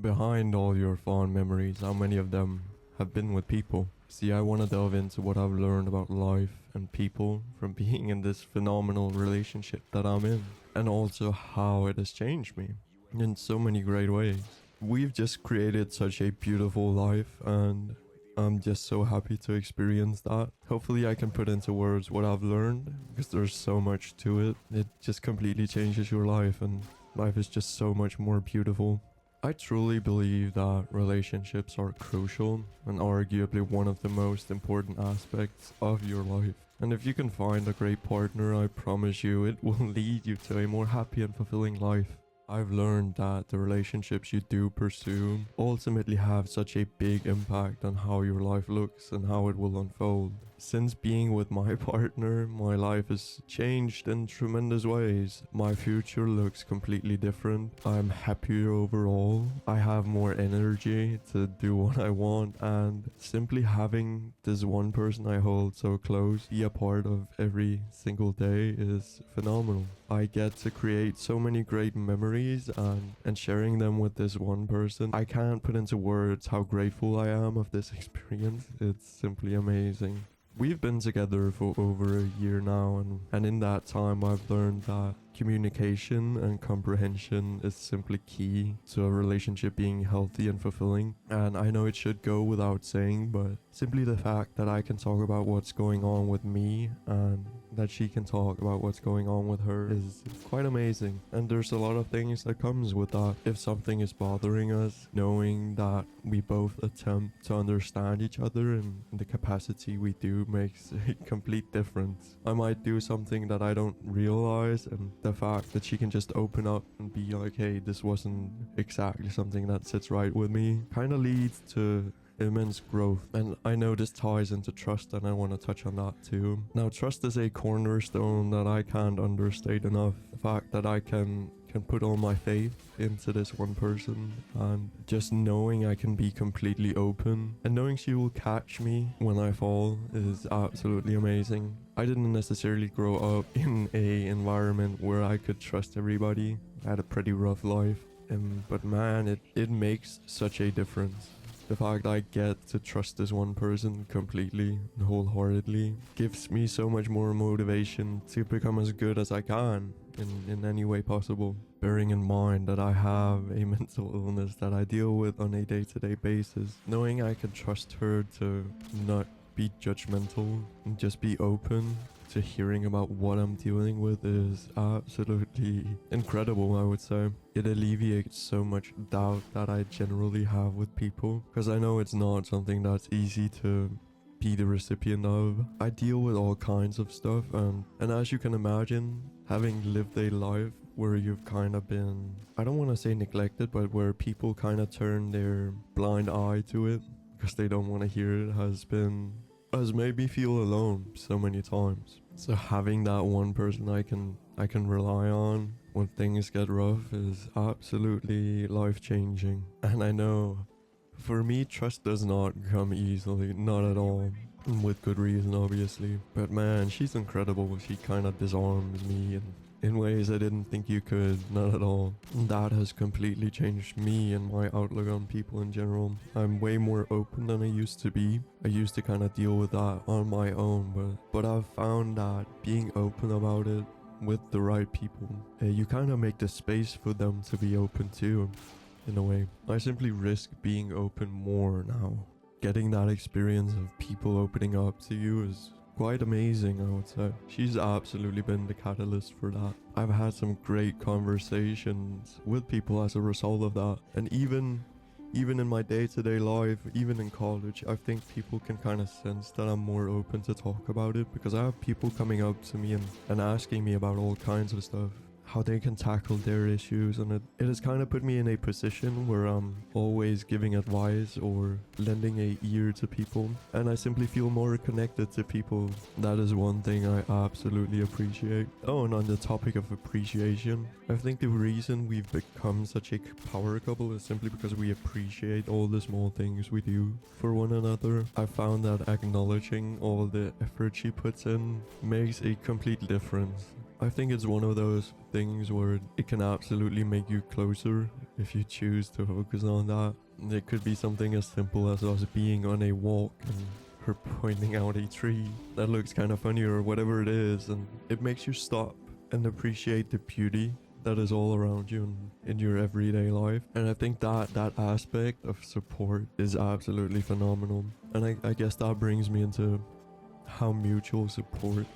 behind all your fond memories, how many of them have been with people? See, I want to delve into what I've learned about life and people from being in this phenomenal relationship that I'm in, and also how it has changed me in so many great ways. We've just created such a beautiful life, and I'm just so happy to experience that. Hopefully I can put into words what I've learned, because there's so much to it. It just completely changes your life, and life is just so much more beautiful. I truly believe that relationships are crucial and arguably one of the most important aspects of your life. And if you can find a great partner, I promise you it will lead you to a more happy and fulfilling life. I've learned that the relationships you do pursue ultimately have such a big impact on how your life looks and how it will unfold. Since being with my partner, my life has changed in tremendous ways. My future looks completely different. I'm happier overall. I have more energy to do what I want, and simply having this one person I hold so close be a part of every single day is phenomenal. I get to create so many great memories, and sharing them with this one person, I can't put into words how grateful I am of this experience. It's simply amazing. We've been together for over a year now, and in that time I've learned that communication and comprehension is simply key to a relationship being healthy and fulfilling. And I know it should go without saying, but simply the fact that I can talk about what's going on with me and that she can talk about what's going on with her is quite amazing. And there's a lot of things that comes with that. If something is bothering us, knowing that we both attempt to understand each other in the capacity we do makes a complete difference. I might do something that I don't realize, and the fact that she can just open up and be like, hey, this wasn't exactly something that sits right with me, kind of leads to immense growth. And I know this ties into trust, and I want to touch on that too. Now, trust is a cornerstone that I can't understate enough. The fact that I can put all my faith into this one person, and just knowing I can be completely open and knowing she will catch me when I fall is absolutely amazing. I didn't necessarily grow up in a environment where I could trust everybody. I had a pretty rough life, but man, it makes such a difference. The fact I get to trust this one person completely and wholeheartedly gives me so much more motivation to become as good as I can in any way possible. Bearing in mind that I have a mental illness that I deal with on a day-to-day basis, knowing I can trust her to not be judgmental and just be open to hearing about what I'm dealing with is absolutely incredible, I would say. It alleviates so much doubt that I generally have with people, because I know it's not something that's easy to be the recipient of. I deal with all kinds of stuff, and as you can imagine, having lived a life where you've kind of been, I don't want to say neglected, but where people kind of turn their blind eye to it because they don't want to hear it, has made me feel alone so many times. So having that one person I can rely on when things get rough is absolutely life-changing. And I know for me, trust does not come easily, not at all. With good reason, obviously. But man, she's incredible. She kind of disarms me in ways I didn't think you could, not at all. That has completely changed me and my outlook on people in general. I'm way more open than I used to be. I used to kind of deal with that on my own, but I've found that being open about it with the right people, you kind of make the space for them to be open too, in a way. I simply risk being open more now. Getting that experience of people opening up to you is quite amazing, I would say. She's absolutely been the catalyst for that. I've had some great conversations with people as a result of that. And even in my day-to-day life, even in college, I think people can kind of sense that I'm more open to talk about it, because I have people coming up to me and asking me about all kinds of stuff, how they can tackle their issues, and it has kind of put me in a position where I'm always giving advice or lending a ear to people, and I simply feel more connected to people. That is one thing I absolutely appreciate. Oh, and on the topic of appreciation, I think the reason we've become such a power couple is simply because we appreciate all the small things we do for one another. I found that acknowledging all the effort she puts in makes a complete difference. I think it's one of those things where it can absolutely make you closer if you choose to focus on that. It could be something as simple as us being on a walk and her pointing out a tree that looks kind of funny or whatever it is, and it makes you stop and appreciate the beauty that is all around you in your everyday life. And I think that aspect of support is absolutely phenomenal. And I guess that brings me into how mutual support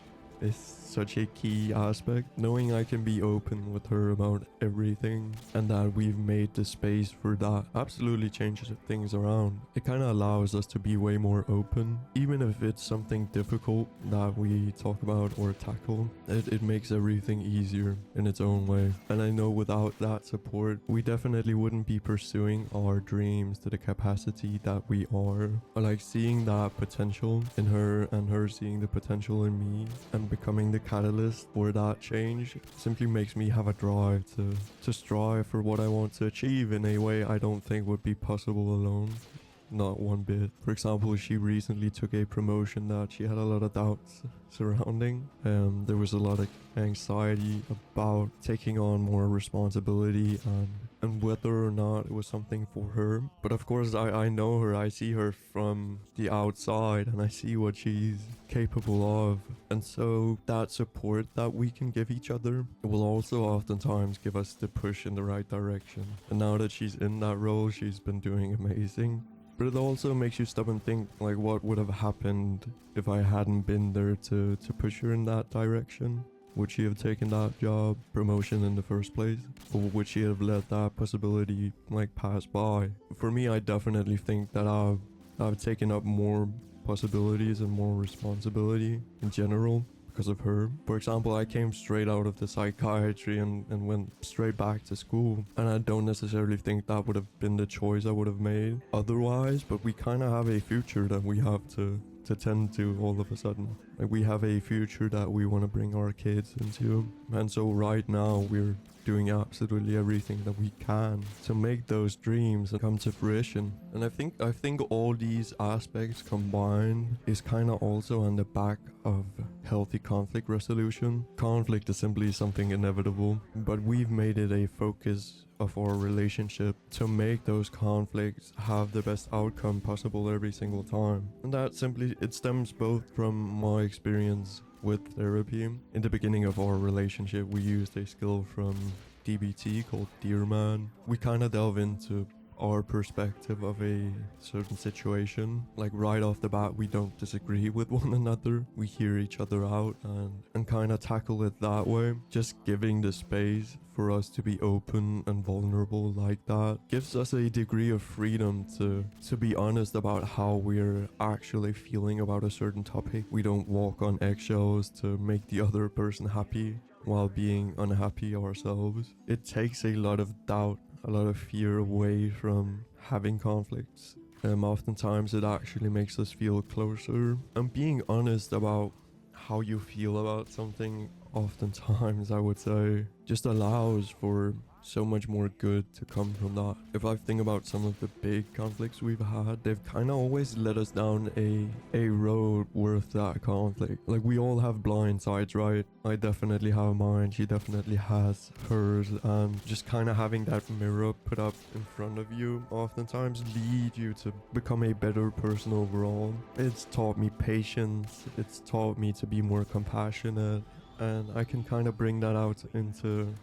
is such a key aspect. Knowing I can be open with her about everything and that we've made the space for that absolutely changes things around. It kind of allows us to be way more open, even if it's something difficult that we talk about or tackle. It makes everything easier in its own way. And I know without that support, we definitely wouldn't be pursuing our dreams to the capacity that we are. Or like seeing that potential in her and her seeing the potential in me and becoming the catalyst for that change simply makes me have a drive to strive for what I want to achieve in a way I don't think would be possible alone. Not one bit. For example, she recently took a promotion that she had a lot of doubts surrounding. There was a lot of anxiety about taking on more responsibility and whether or not it was something for her. But of course, I know her, I see her from the outside and I see what she's capable of. And so that support that we can give each other will also oftentimes give us the push in the right direction. And now that she's in that role, she's been doing amazing. But it also makes you stop and think, like, what would have happened if I hadn't been there to push her in that direction? Would she have taken that job promotion in the first place? Or would she have let that possibility, like, pass by? For me, I definitely think that I've taken up more possibilities and more responsibility in general because of her. For example, I came straight out of the psychiatry and went straight back to school, and I don't necessarily think that would have been the choice I would have made otherwise, but we kind of have a future that we have to tend to all of a sudden. Like, we have a future that we want to bring our kids into, and so right now we're doing absolutely everything that we can to make those dreams come to fruition. And I think all these aspects combined is kind of also on the back of healthy conflict resolution. Conflict is simply something inevitable, but we've made it a focus of our relationship to make those conflicts have the best outcome possible every single time. And that simply, it stems both from my experience with therapy. In the beginning of our relationship, we used a skill from DBT called Dear Man. We kind of delve into our perspective of a certain situation. Like, right off the bat, we don't disagree with one another. We hear each other out and kind of tackle it that way. Just giving the space for us to be open and vulnerable like that gives us a degree of freedom to be honest about how we're actually feeling about a certain topic. We don't walk on eggshells to make the other person happy while being unhappy ourselves. It takes a lot of doubt, a lot of fear away from having conflicts. Oftentimes it actually makes us feel closer. And being honest about how you feel about something, oftentimes I would say, just allows for so much more good to come from that. If I think about some of the big conflicts we've had, they've kind of always led us down a road worth that conflict. Like, we all have blind sides, right? I definitely have mine, she definitely has hers, and just kind of having that mirror put up in front of you oftentimes lead you to become a better person overall. It's taught me patience, it's taught me to be more compassionate, and I can kind of bring that out into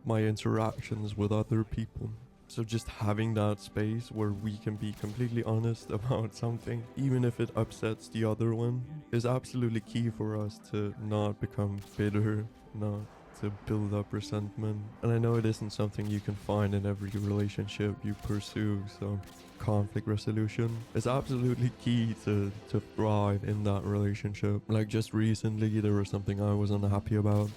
my interactions with other people. So just having that space where we can be completely honest about something, even if it upsets the other one, is absolutely key for us to not become bitter, not to build up resentment. And I know it isn't something you can find in every relationship you pursue, so conflict resolution is absolutely key to thrive in that relationship. Like, just recently there was something I was unhappy about,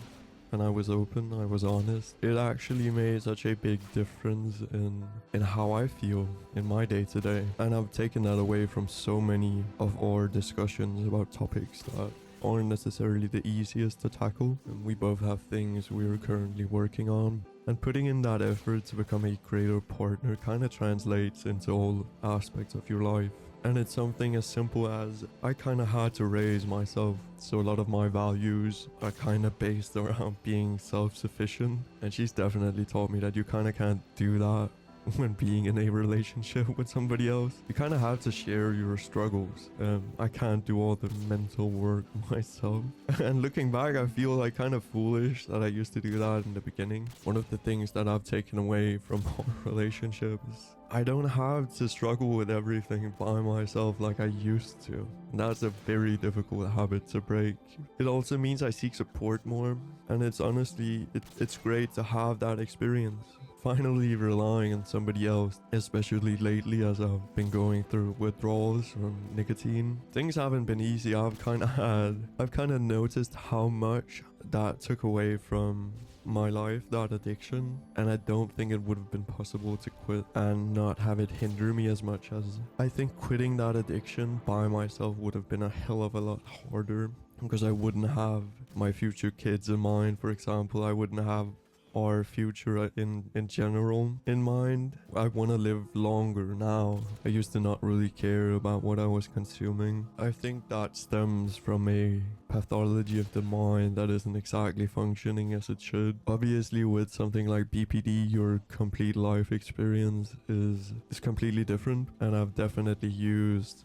and I was open, I was honest. It actually made such a big difference in how I feel in my day-to-day. And I've taken that away from so many of our discussions about topics that aren't necessarily the easiest to tackle. And we both have things we're currently working on. And putting in that effort to become a greater partner kind of translates into all aspects of your life. And it's something as simple as I kind of had to raise myself. So a lot of my values are kind of based around being self-sufficient. And she's definitely taught me that you kind of can't do that when being in a relationship with somebody else. You kind of have to share your struggles. I can't do all the mental work myself. And looking back, I feel like kind of foolish that I used to do that in the beginning. One of the things that I've taken away from our relationship is I don't have to struggle with everything by myself like I used to. And that's a very difficult habit to break. It also means I seek support more. And it's honestly, it's great to have that experience. Finally relying on somebody else, especially lately as I've been going through withdrawals from nicotine. Things haven't been easy. I've kind of noticed how much that took away from my life, that addiction, and I don't think it would have been possible to quit and not have it hinder me as much as I think quitting that addiction by myself would have been a hell of a lot harder, because I wouldn't have my future kids in mind, for example. I wouldn't have our future in general in mind. I want to live longer now. I used to not really care about what I was consuming. I think that stems from a pathology of the mind that isn't exactly functioning as it should. Obviously with something like BPD, your complete life experience is completely different, and I've definitely used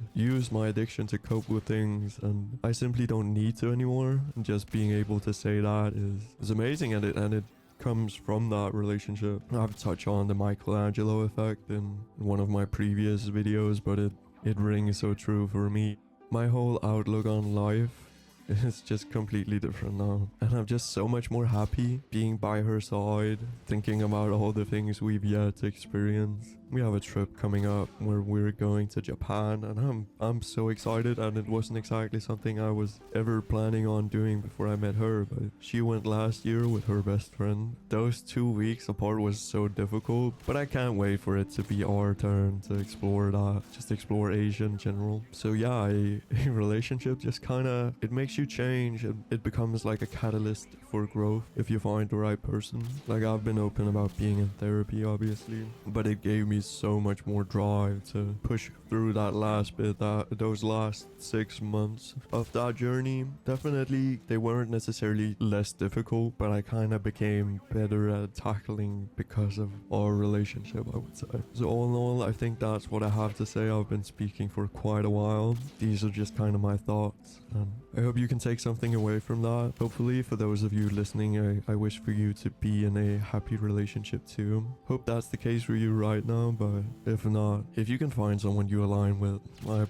my addiction to cope with things, and I simply don't need to anymore. And just being able to say that is amazing, and it comes from that relationship. I've touched on the Michelangelo effect in one of my previous videos, but it rings so true for me. My whole outlook on life is just completely different now, and I'm just so much more happy being by her side, thinking about all the things we've yet to experience. We have a trip coming up where we're going to Japan, and I'm so excited, and it wasn't exactly something I was ever planning on doing before I met her, but she went last year with her best friend. Those 2 weeks apart was so difficult, but I can't wait for it to be our turn to explore that, just explore Asia in general. So yeah, a relationship just kinda, it makes you change. It becomes like a catalyst for growth if you find the right person. Like, I've been open about being in therapy, obviously, but it gave me so much more drive to push through that last bit, those last 6 months of that journey. Definitely they weren't necessarily less difficult, but I kind of became better at tackling because of our relationship, I would say. So all in all, I think that's what I have to say. I've been speaking for quite a while. These are just kind of my thoughts, and I hope you can take something away from that. Hopefully for those of you listening, I wish for you to be in a happy relationship too. Hope that's the case for you right now, but if not, if you can find someone you align with,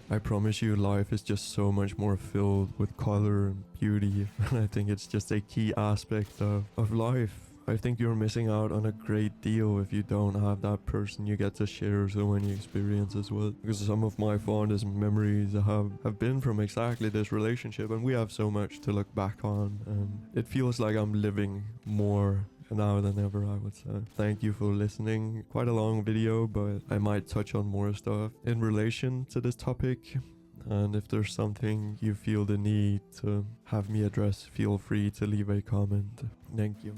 I promise you life is just so much more filled with color and beauty. And I think it's just a key aspect of life. I think you're missing out on a great deal if you don't have that person you get to share so many experiences with. Because some of my fondest memories have been from exactly this relationship, and we have so much to look back on, and it feels like I'm living more now than ever, I would say. Thank you for listening. Quite a long video, but I might touch on more stuff in relation to this topic. And if there's something you feel the need to have me address, feel free to leave a comment. Thank you.